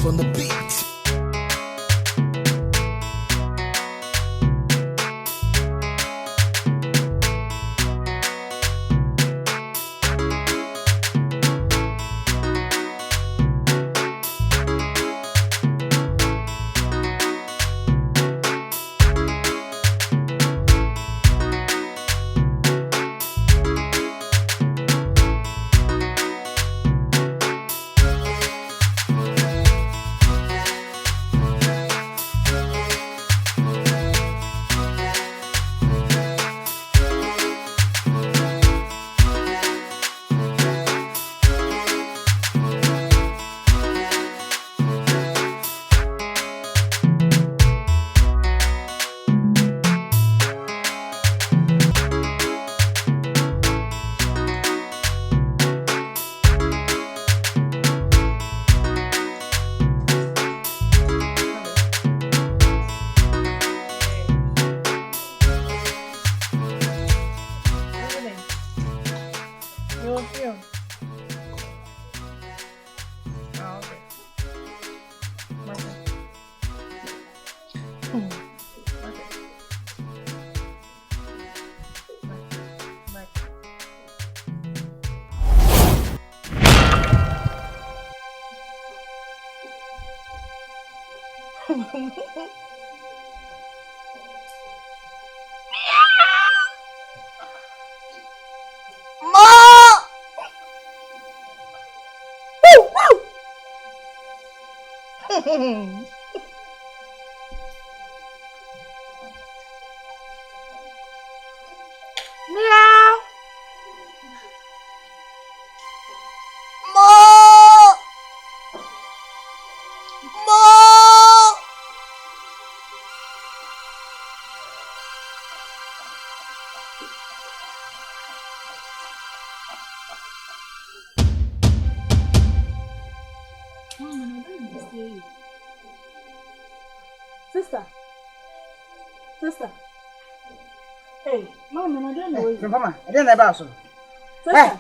Steve on the beat. Sister. Hey, Mama, I don't know. Mama, I didn't have so. Sister.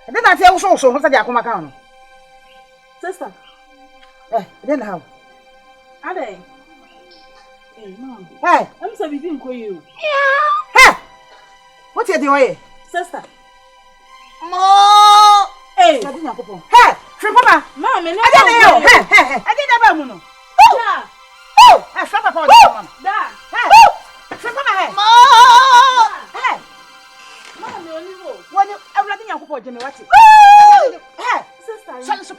I didn't tell so. What's the Akuma count? Sister. I didn't have. Are they? Hey, Mom. Hey, I'm sorry, didn't call you. Hey, what's your doing? Sister. Mo. Hey, hey, Mama. Mom, I didn't know. Hey, I didn't have a Yeah. Oh, I shut up on the woman. Da. Hey, shut up my head. Hey, Mom, you only know. when you everything you put in what? Hey, Sister.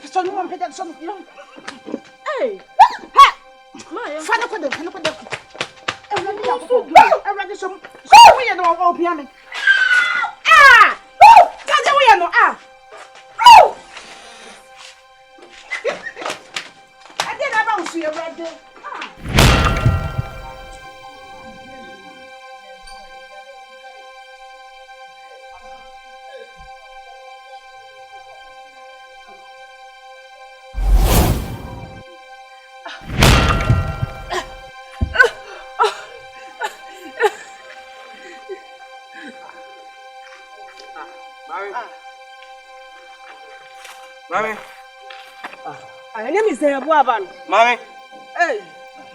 So you want to pay some. Hey. Hey, Mom, find a good. Everything you put. Everything some. So we are no opium. Ah, can't we are no ah. I didn't have a see a red day. Mommy. I name is YEBOAH. Mommy. Hey.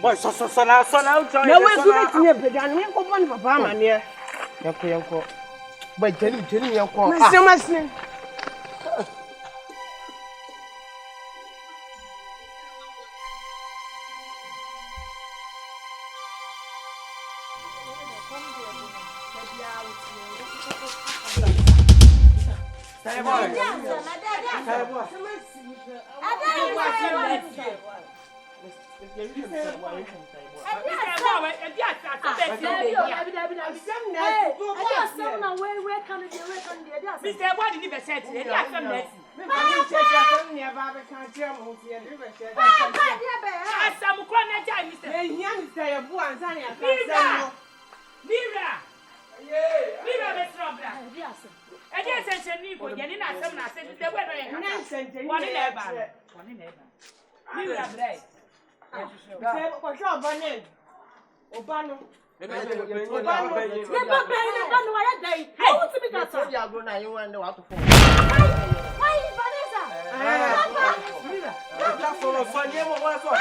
Boy, so now. Now we go to the and we go on Papa man here. Yanko. But Jenny, Yanko. Mr. That's all of fun. Yeah, what's what?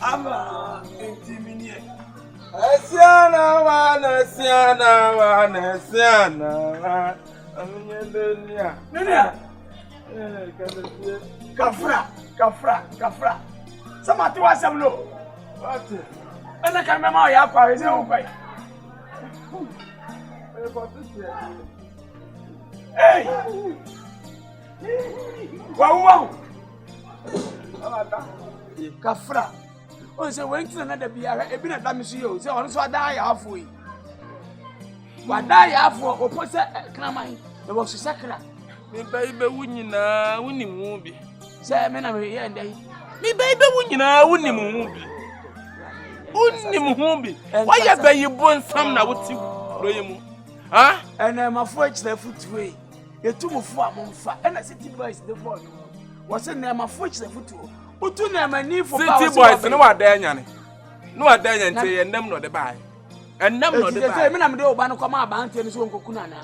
Ama intimini. Asiana wa. Aminyelia. Nene. Kafra. Samati wa samlo. What? Ana kan mama ya kwa ese o pai. Hey. Wow. Kafra. On se went to another biara e bi na da me so yo. Se on so ada ya afo yi. Wada ya afo opose kraman. E wo so sakra. Me baibe wunyina wunimu bi. Se me na me ye ndai. Me baibe wunyina wunimu bi. Unimu bi. Why you be you born some na wuti royemu? Ha? Ene mafo ekire futuwe. Etumufo amomfa. Ena city boys the phone. Wo se na mafo ekire futuwe. Utu na mani fo ba. City boys no wada anyane. No wada anyante ye ndam no de bai. Endam no de bai. Se me na me de oba no kwama abante ni so nkoku na na.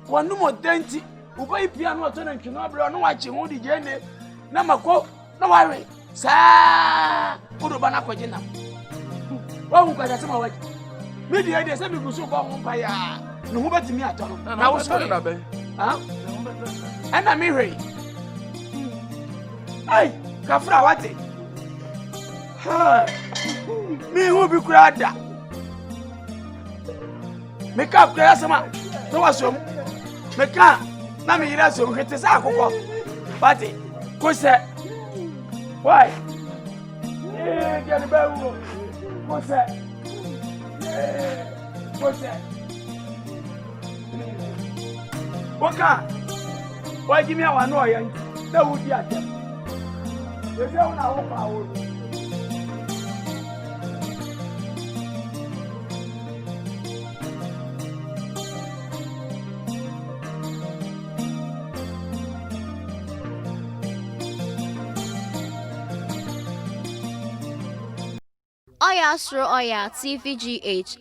Wonu mo denti. Ubai pia no to na ntwino abre no wache hu di jene. Na mako na wawe. Sa uruba na kwaje nam. Wa hu kwaje sama waje. Me di ede se me gusu ba hu pa ya. No hu betimi atoro. Na wo so na be. Ha? Ana mi hwe. Ai, Kafra wate. Ha. Mi hu bi kura da. Me ka kura sama. To wasom. Me ka na me yira so hwete sa akokọ. Wate. Ko se. Why? Get about what's that? What's that? Why give me a one way? That would be at them. You don't know how. Oyaa, Suro, Oyaa, TVGH.